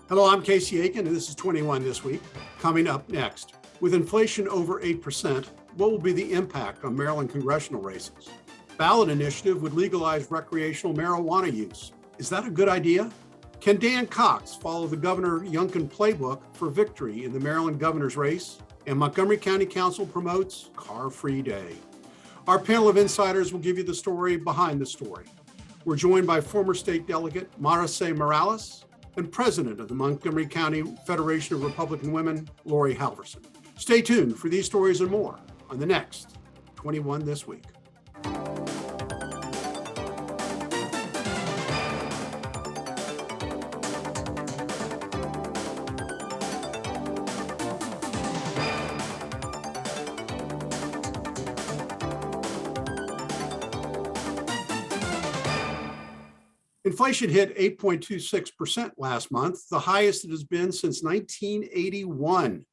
Hello, I'm Casey Aiken, and this is 21 This Week. Coming up next, with inflation over 8%, what will be the impact on Maryland congressional races? Ballot initiative would legalize recreational marijuana use. Is that a good idea? Can Dan Cox follow the Governor Youngkin playbook for victory in the Maryland governor's race? And Montgomery County Council promotes car-free day. Our panel of insiders will give you the story behind the story. We're joined by former state delegate Maricé Morales and president of the Montgomery County Federation of Republican Women, Lori Halverson. Stay tuned for these stories and more on the next 21 This Week. Inflation hit 8.26% last month, the highest it has been since 1981.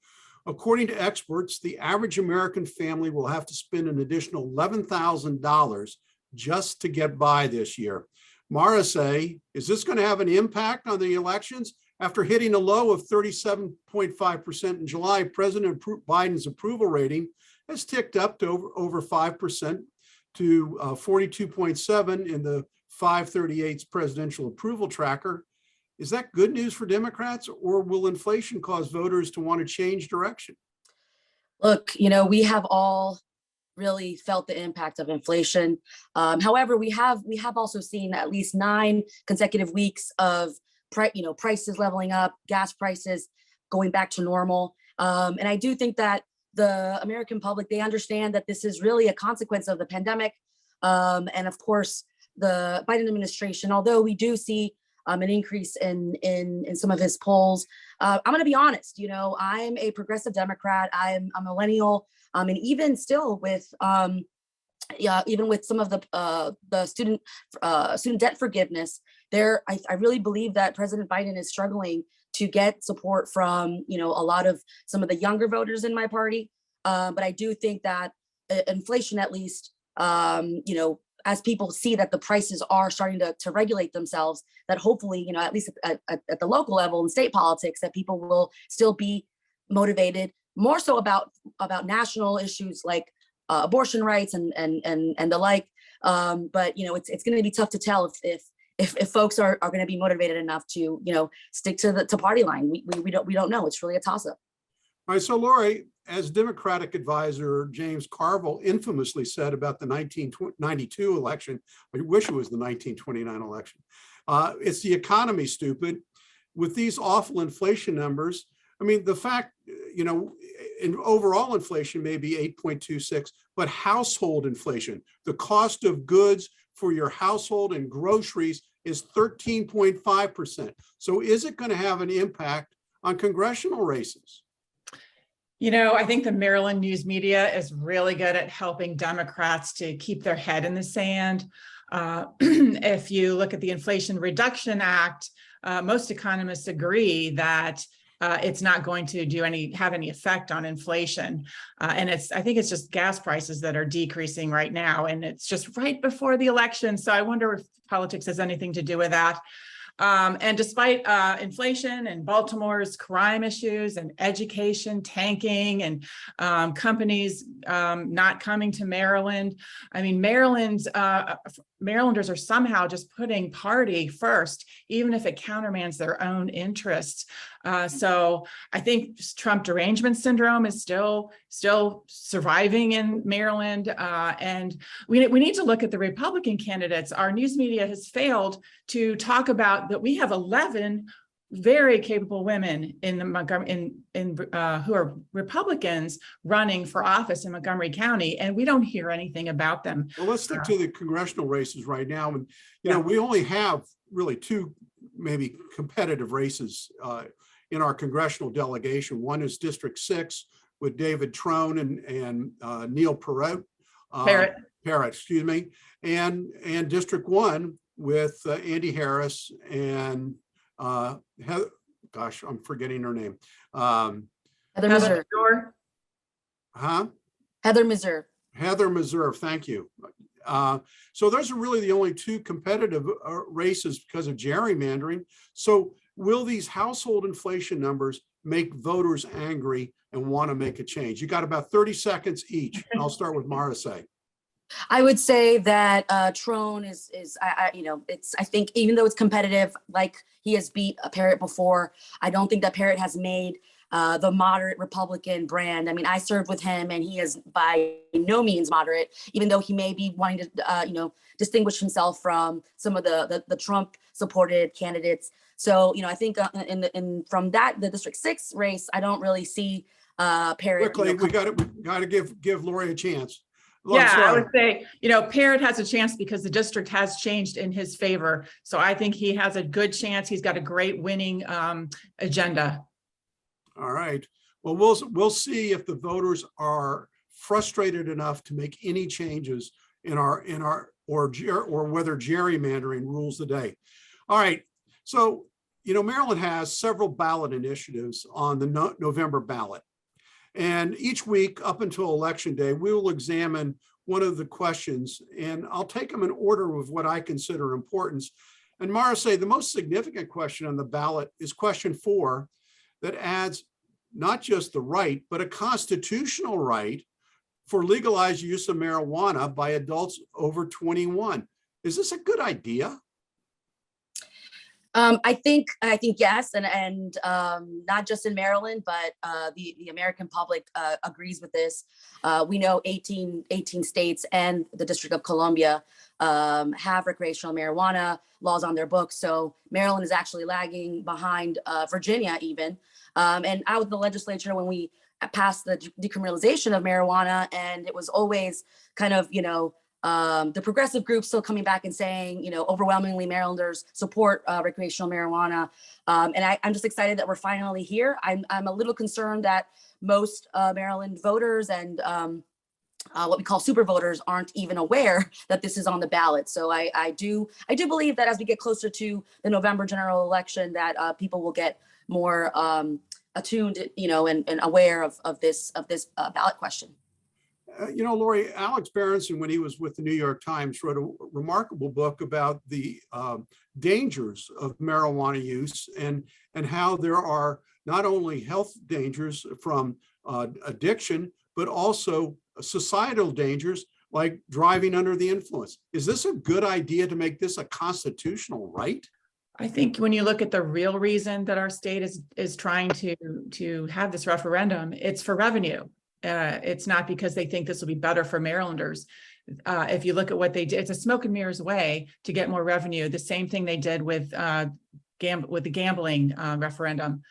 According to experts, the average American family will have to spend an additional $11,000 just to get by this year. Maricé, is this going to have an impact on the elections? After hitting a low of 37.5% in July, President Biden's approval rating has ticked up to over 5% to 42.7 in the 538's presidential approval tracker. Is that good news for Democrats, or will inflation cause voters to want to change direction? Look, we have all really felt the impact of inflation. However, we have also seen at least 9 consecutive weeks of prices leveling up, gas prices going back to normal. And I do think that the American public, they understand that this is really a consequence of the pandemic. And of course, the Biden administration, although we do see an increase in some of his polls, I'm going to be honest. I'm a progressive Democrat. I'm a millennial, and even still with even with some of the student debt forgiveness, I really believe that President Biden is struggling to get support from a lot of some of the younger voters in my party. But I do think that inflation, at least, as people see that the prices are starting to regulate themselves, that hopefully, at least at the local level in state politics, that people will still be motivated more so about national issues like abortion rights and the like. But it's going to be tough to tell if folks are going to be motivated enough to stick to the party line. We don't know. It's really a toss up. All right, so Lori, as Democratic advisor James Carville infamously said about the 1992 election, I wish it was the 1929 election, it's the economy, stupid. With these awful inflation numbers, I mean, the fact, in overall inflation may be 8.26, but household inflation, the cost of goods for your household and groceries is 13.5%. So is it going to have an impact on congressional races? I think the Maryland news media is really good at helping Democrats to keep their head in the sand. If you look at the Inflation Reduction Act, most economists agree that it's not going to have any effect on inflation. And I think it's just gas prices that are decreasing right now. And it's just right before the election. So I wonder if politics has anything to do with that. And despite inflation and Baltimore's crime issues and education tanking and companies not coming to Maryland, I mean, Marylanders are somehow just putting party first, even if it countermands their own interests. So I think Trump derangement syndrome is still surviving in Maryland. And we need to look at the Republican candidates. Our news media has failed to talk about that we have 11 very capable women in the Montgomery who are Republicans running for office in Montgomery County, and we don't hear anything about them. Well, let's stick to the congressional races right now. And we only have really 2 maybe competitive races in our congressional delegation. One is District 6 with David Trone and Neil Parrott, excuse me, and District 1 with Andy Harris and I'm forgetting her name. Heather Meserve. Huh? Heather Meserve. Heather Meserve, thank you. So those are really the only 2 competitive races because of gerrymandering. So will these household inflation numbers make voters angry and want to make a change? You got about 30 seconds each. I'll start with Marissa. I would say that Trone is I think even though it's competitive, like he has beat a Parrott before, I don't think that Parrott has made the moderate Republican brand. I mean, I served with him, and he is by no means moderate, even though he may be wanting to distinguish himself from some of the Trump supported candidates. So I think from the District 6 race, I don't really see Parrott. Quickly, we got to give Lori a chance. I would say, Parrott has a chance because the district has changed in his favor. So I think he has a good chance. He's got a great winning agenda. All right. Well, we'll see if the voters are frustrated enough to make any changes in our or whether gerrymandering rules the day. All right. So, Maryland has several ballot initiatives on the November ballot. And each week up until Election Day, we will examine one of the questions, and I'll take them in order of what I consider importance. And Marissa, the most significant question on the ballot is question 4, that adds not just the right, but a constitutional right for legalized use of marijuana by adults over 21. Is this a good idea? I think yes, and not just in Maryland, but the American public agrees with this. We know 18 states and the District of Columbia have recreational marijuana laws on their books. So Maryland is actually lagging behind Virginia even. And out of the legislature when we passed the decriminalization of marijuana, and it was always kind of, the progressive groups still coming back and saying, overwhelmingly Marylanders support recreational marijuana. And I'm just excited that we're finally here. I'm a little concerned that most Maryland voters and what we call super voters aren't even aware that this is on the ballot. So I do believe that as we get closer to the November general election, that people will get more attuned, and aware of this ballot question. Lori, Alex Berenson, when he was with the New York Times, wrote a remarkable book about the dangers of marijuana use and how there are not only health dangers from addiction, but also societal dangers like driving under the influence. Is this a good idea to make this a constitutional right? I think when you look at the real reason that our state is trying to have this referendum, it's for revenue. It's not because they think this will be better for Marylanders. If you look at what they did, it's a smoke and mirrors way to get more revenue. The same thing they did with the gambling referendum.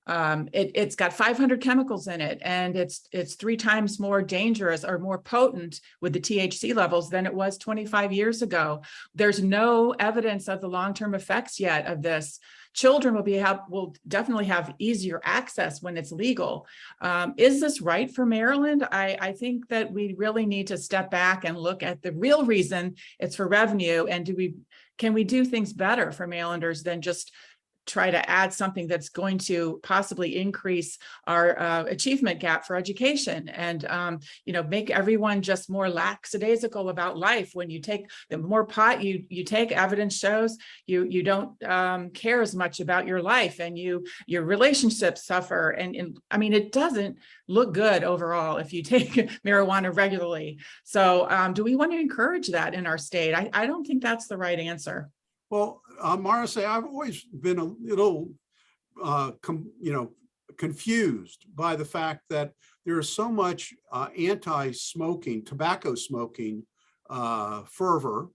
It's got 500 chemicals in it, and it's 3 times more dangerous or more potent with the THC levels than it was 25 years ago. There's no evidence of the long-term effects yet of this. Children will definitely have easier access when it's legal. Is this right for Maryland? I think that we really need to step back and look at the real reason. It's for revenue, and can we do things better for Marylanders than just try to add something that's going to possibly increase our achievement gap for education and, make everyone just more lackadaisical about life. When you take the more pot you take, evidence shows you don't care as much about your life, and your relationships suffer. And I mean, it doesn't look good overall if you take marijuana regularly. So do we want to encourage that in our state? I don't think that's the right answer. Well, Marissa, I've always been a little, confused by the fact that there is so much anti-smoking, tobacco smoking fervor.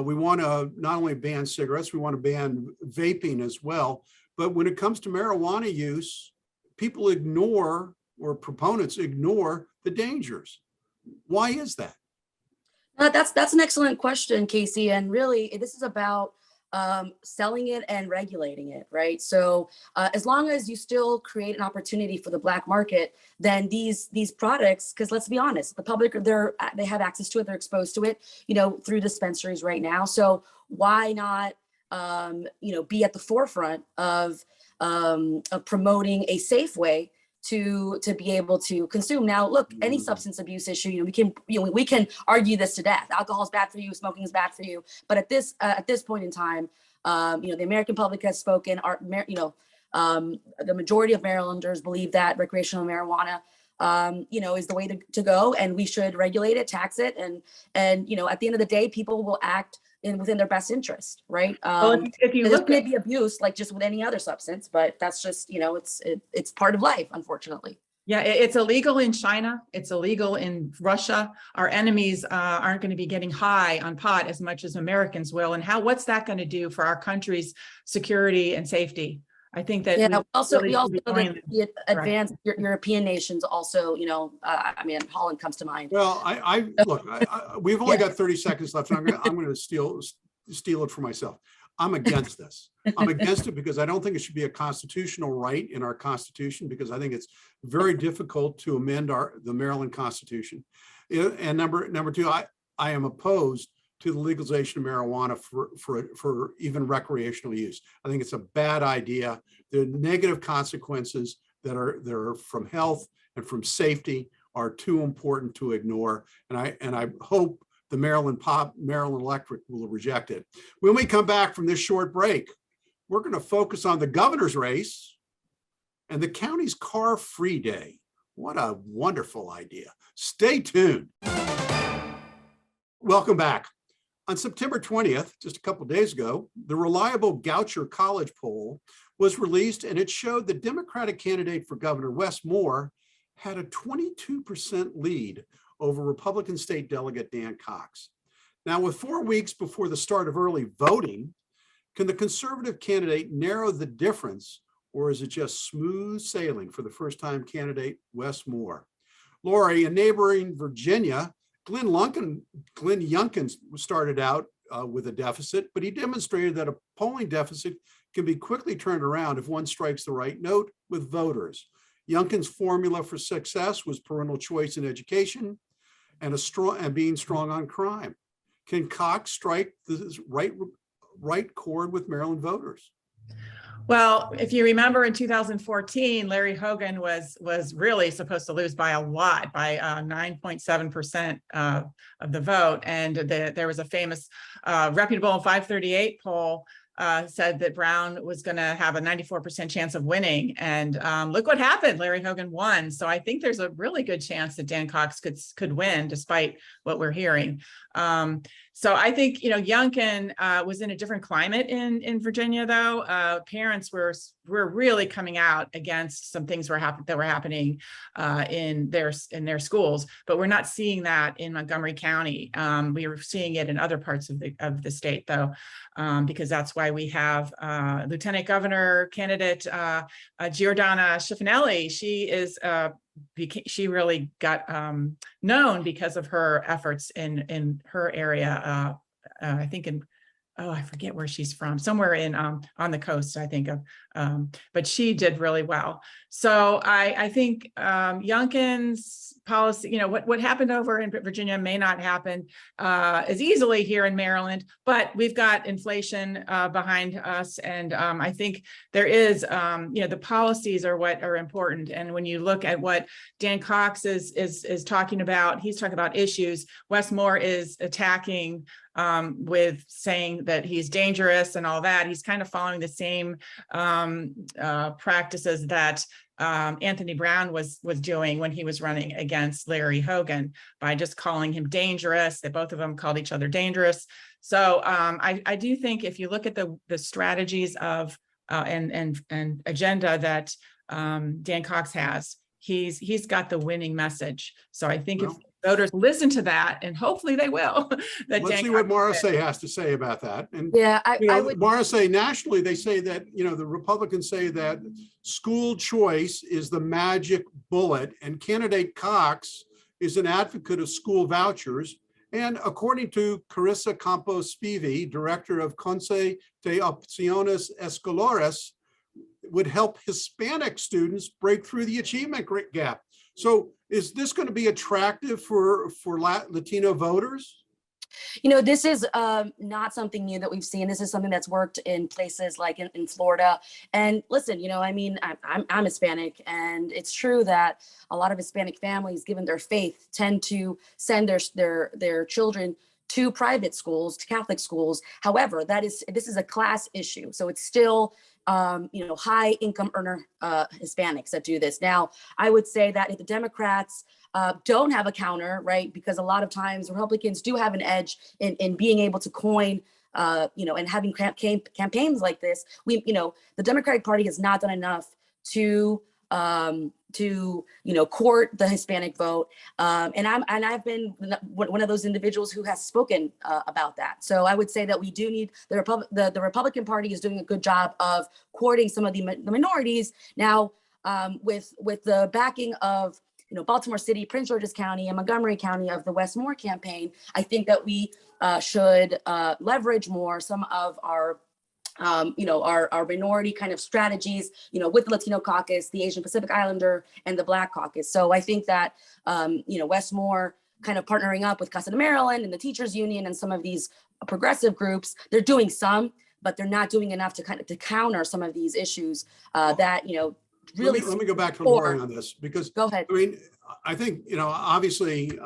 We want to not only ban cigarettes, we want to ban vaping as well. But when it comes to marijuana use, people ignore, or proponents ignore, the dangers. Why is that? That's an excellent question, Casey. And really, this is about selling it and regulating it, right? So as long as you still create an opportunity for the Black market, then these products, because let's be honest, the public, they have access to it, they're exposed to it, through dispensaries right now. So why not, be at the forefront of promoting a safe way to be able to consume. Now, look, any substance abuse issue, we can argue this to death. Alcohol is bad for you, smoking is bad for you. But at this point in time, The American public has spoken. The majority of Marylanders believe that recreational marijuana, is the way to go, and we should regulate it, tax it, and at the end of the day, people will act within their best interest, right? Well, if you there's look going at to be abuse, like just with any other substance, but that's just, it's part of life, unfortunately. Yeah, it's illegal in China. It's illegal in Russia. Our enemies aren't going to be getting high on pot as much as Americans will. And what's that going to do for our country's security and safety? I think that we also really know should be that going the advanced European nations also, Holland comes to mind. Well, we've only got 30 seconds left, and I'm going to steal it for myself. I'm against this. I'm against it because I don't think it should be a constitutional right in our Constitution, because I think it's very difficult to amend the Maryland Constitution. And number two, I am opposed to the legalization of marijuana for even recreational use. I think it's a bad idea. The negative consequences that are from health and from safety are too important to ignore. And I hope the Maryland electorate will reject it. When we come back from this short break, we're going to focus on the governor's race and the county's car-free day. What a wonderful idea. Stay tuned. Welcome back. On September 20th, just a couple of days ago, the reliable Goucher College Poll was released, and it showed the Democratic candidate for governor, Wes Moore, had a 22% lead over Republican State Delegate Dan Cox. Now, with 4 weeks before the start of early voting, can the conservative candidate narrow the difference, or is it just smooth sailing for the first-time candidate, Wes Moore? Lori, in neighboring Virginia, Glenn Youngkin started out with a deficit, but he demonstrated that a polling deficit can be quickly turned around if one strikes the right note with voters. Youngkin's formula for success was parental choice in education and being strong on crime. Can Cox strike the right chord with Maryland voters? Well, if you remember in 2014, Larry Hogan was really supposed to lose by a lot, by 9.7% of the vote. And there was a famous reputable 538 poll said that Brown was going to have a 94% chance of winning. And look what happened. Larry Hogan won. So I think there's a really good chance that Dan Cox could win, despite what we're hearing. So I think, Youngkin was in a different climate in Virginia, though. Parents were really coming out against some things that were happening in their schools, but we're not seeing that in Montgomery County. We are seeing it in other parts of the state, though, because that's why we have Lieutenant Governor candidate Giordana Schiffinelli. She really got known because of her efforts in her area. I think I forget where she's from, somewhere on the coast, I think of, but she did really well. So I think Youngkin's policy, what happened over in Virginia may not happen as easily here in Maryland, but we've got inflation behind us. And I think there is, the policies are what are important. And when you look at what Dan Cox is talking about, he's talking about issues. Wes Moore is attacking with saying that he's dangerous and all that. He's kind of following the same practices that Anthony Brown was doing when he was running against Larry Hogan, by just calling him dangerous. That both of them called each other dangerous. So I do think if you look at the strategies of and agenda that Dan Cox has, he's got the winning message. So I think if voters listen to that, and hopefully they will. Let's see what Morrissey has to say about that. And yeah, I would. Morrissey, nationally, they say that, the Republicans say that school choice is the magic bullet, and candidate Cox is an advocate of school vouchers. And according to Carissa Campos Spivey, director of Consejo de Opciones Escolares, would help Hispanic students break through the achievement gap. So is this going to be attractive for Latino voters? This is not something new that we've seen. This is something that's worked in places like in Florida. And listen, I'm Hispanic, and it's true that a lot of Hispanic families, given their faith, tend to send their children to private schools, to Catholic schools. However, this is a class issue. So it's still, high income earner Hispanics that do this. Now, I would say that if the Democrats don't have a counter, right, because a lot of times Republicans do have an edge in being able to coin, and having campaigns like this, the Democratic Party has not done enough to court the Hispanic vote. And I've been one of those individuals who has spoken about that. So I would say that we do need the Republican Party is doing a good job of courting some of the minorities. Now, with the backing of Baltimore City, Prince George's County, and Montgomery County of the Wes Moore campaign, I think that we should leverage more some of our minority kind of strategies, with the Latino caucus, the Asian Pacific Islander, and the Black caucus. So I think that, Wes Moore kind of partnering up with Casa de Maryland and the Teachers Union and some of these progressive groups, they're doing some, but they're not doing enough to kind of to counter some of these issues that, really. Let me go back to Lori on this, because Go ahead. I mean, I think, obviously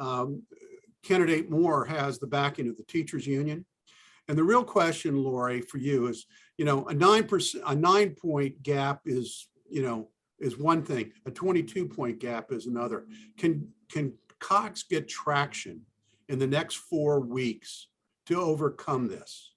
candidate Moore has the backing of the Teachers Union. And the real question, Lori, for you is, a 9-point gap is one thing. A 22-point gap is another. Can Cox get traction in the next 4 weeks to overcome this?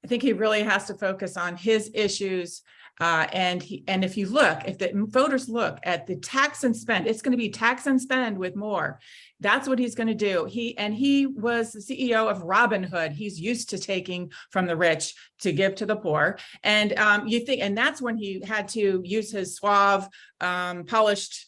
I think he really has to focus on his issues. And if the voters look at the tax and spend, it's going to be tax and spend with Moore. That's what he's going to do. He was the CEO of Robinhood. He's used to taking from the rich to give to the poor. And and that's when he had to use his suave, polished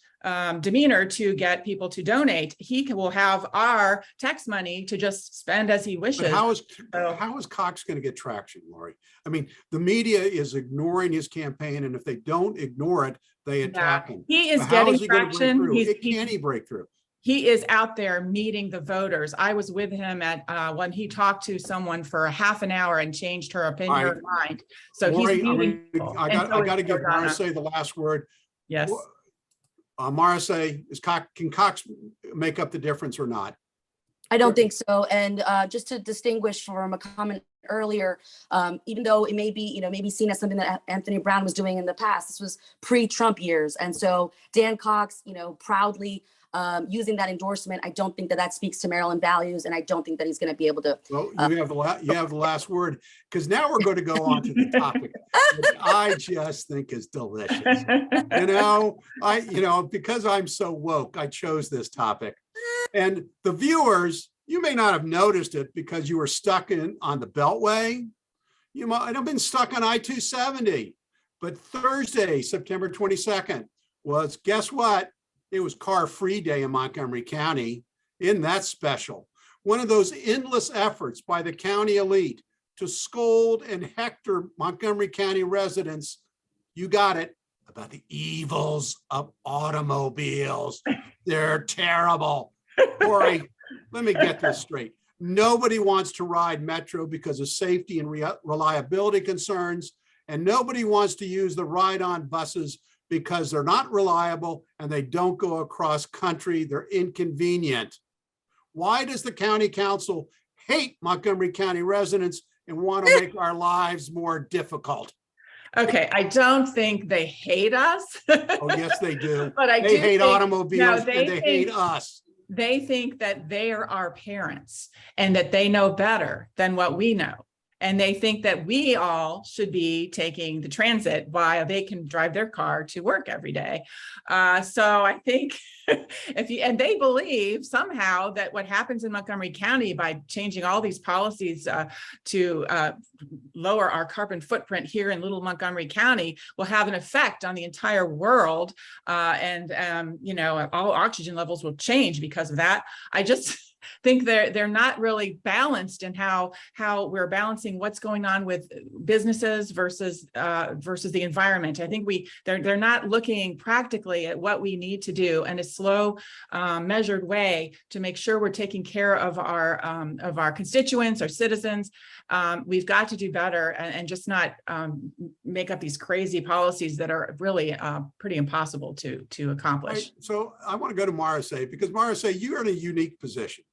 demeanor to get people to donate. He will have our tax money to just spend as he wishes. But how is Cox going to get traction, Lori? I mean, the media is ignoring his campaign, and if they don't ignore it, they attack him. He is So getting traction. Can he break through? He is out there meeting the voters. I was with him at when he talked to someone for a half an hour and changed her opinion or mind. So Lori, he's meeting people. I got to give Marcy the last word. Yes. Marcy, can Cox make up the difference or not? I don't think so. And just to distinguish from a comment earlier, even though it may be seen as something that Anthony Brown was doing in the past, this was pre-Trump years. And so Dan Cox, proudly using that endorsement, I don't think that speaks to Maryland values, and I don't think that he's going to be able to. Well, you have the last word, because now we're going to go on to the topic, which I just think is delicious. Because I'm so woke, I chose this topic, and the viewers, you may not have noticed it because you were stuck on the Beltway. You might have been stuck on I-270, but Thursday, September 22nd was, guess what? It was car-free day in Montgomery County. Isn't that special? One of those endless efforts by the county elite to scold and hector Montgomery County residents, you got it, about the evils of automobiles. They're terrible. Lori, let me get this straight. Nobody wants to ride Metro because of safety and reliability concerns, and nobody wants to use the ride-on buses because they're not reliable and they don't go across country. They're inconvenient. Why does the county council hate Montgomery County residents and want to make our lives more difficult? Okay, I don't think they hate us. Oh, yes, they do. But they hate automobiles and they hate us. They think that they are our parents and that they know better than what we know. And they think that we all should be taking the transit while they can drive their car to work every day. So I think and they believe somehow that what happens in Montgomery County by changing all these policies to lower our carbon footprint here in little Montgomery County will have an effect on the entire world. All oxygen levels will change because of that. I just think they're not really balanced in how we're balancing what's going on with businesses versus the environment. I think they're not looking practically at what we need to do in a slow, measured way to make sure we're taking care of our constituents, our citizens. We've got to do better and just not make up these crazy policies that are really pretty impossible to accomplish. Right. So I want to go to Marcy, because Marcy, you're in a unique position.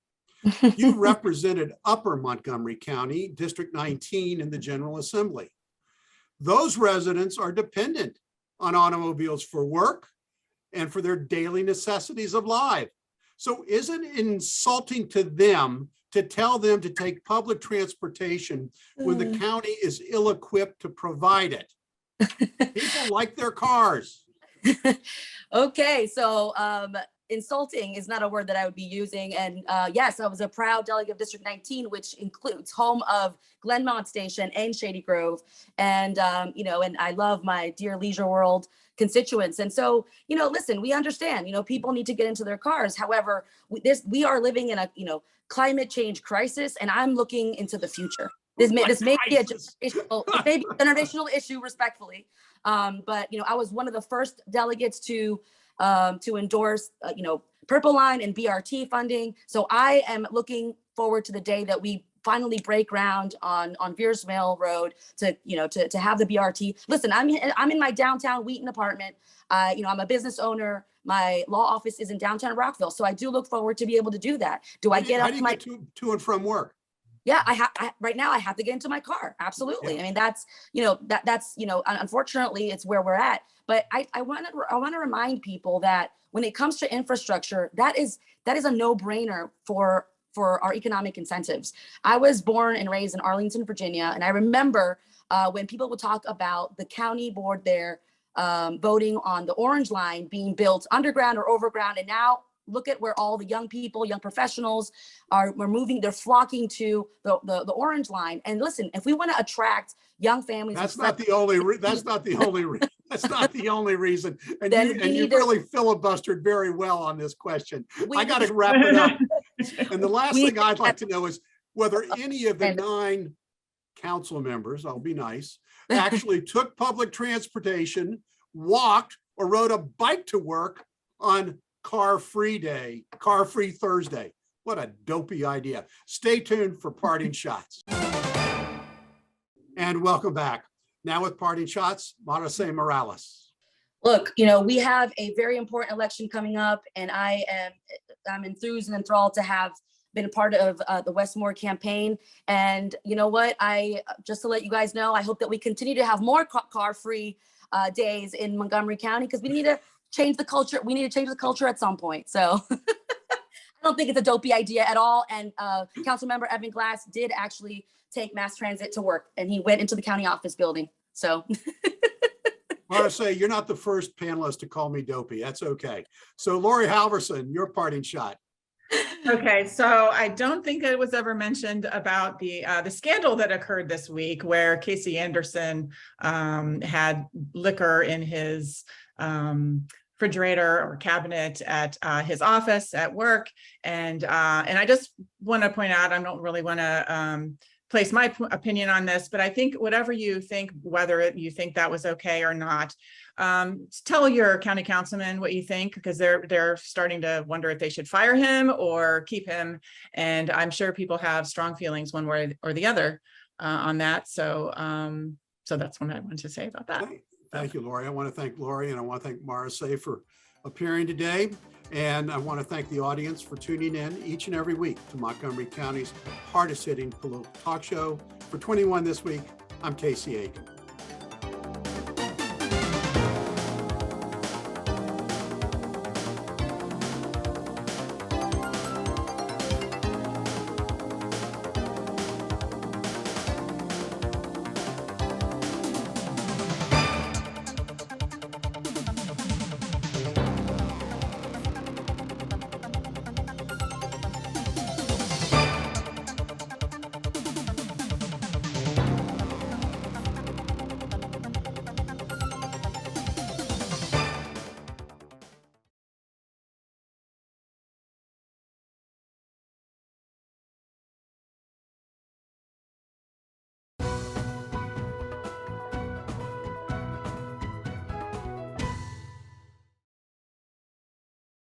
You represented Upper Montgomery County, District 19 in the General Assembly. Those residents are dependent on automobiles for work and for their daily necessities of life. So isn't it insulting to them to tell them to take public transportation when the county is ill-equipped to provide it? People like their cars. Okay, so insulting is not a word that I would be using. And yes, I was a proud delegate of District 19, which includes home of Glenmont Station and Shady Grove. And, and I love my dear Leisure World constituents. And so, listen, we understand, people need to get into their cars. However, we are living in a, climate change crisis, and I'm looking into the future. This may be a generational issue, respectfully. But, I was one of the first delegates to endorse, Purple Line and BRT funding. So I am looking forward to the day that we finally break ground on Veers Mill Road to have the BRT. Listen, I'm in my downtown Wheaton apartment. I'm a business owner. My law office is in downtown Rockville. So I do look forward to be able to do that. How do you get to and from work? Yeah, right now I have to get into my car. Absolutely. Yeah. I mean, that's unfortunately it's where we're at. But I want to remind people that when it comes to infrastructure, that is a no-brainer for our economic incentives. I was born and raised in Arlington, Virginia, and I remember when people would talk about the county board there voting on the Orange Line being built underground or overground, and now look at where all the young people, young professionals are moving. They're flocking to the Orange Line. And listen, if we want to attract young families, that's not the only reason. And you really filibustered very well on this question. I got to wrap it up. And the last thing I'd like to know is whether any of the 9 council members, I'll be nice, actually took public transportation, walked, or rode a bike to work on car-free Thursday. What a dopey idea. Stay tuned for parting shots. And welcome back. Now with parting shots, Maricé Morales. Look, we have a very important election coming up, and I'm enthused and enthralled to have been a part of the Wes Moore campaign. And you know what? Just to let you guys know, I hope that we continue to have more car-free days in Montgomery County, because we need to change the culture. We need to change the culture at some point. So I don't think it's a dopey idea at all. And Councilmember Evan Glass did actually take mass transit to work, and he went into the county office building. So I want to say you're not the first panelist to call me dopey. That's okay. So Lori Halverson, your parting shot. Okay, so I don't think it was ever mentioned about the scandal that occurred this week, where Casey Anderson had liquor in his refrigerator or cabinet at his office at work, and I just want to point out, I don't really want to place my opinion on this, but I think whatever you think, whether you think that was okay or not, tell your county councilman what you think, because they're starting to wonder if they should fire him or keep him. And I'm sure people have strong feelings one way or the other on that. So that's what I wanted to say about that. Thank you, Lori. I want to thank Lori, and I want to thank Maricé for appearing today. And I want to thank the audience for tuning in each and every week to Montgomery County's hardest hitting political talk show. For 21 this week, I'm Casey Aiken.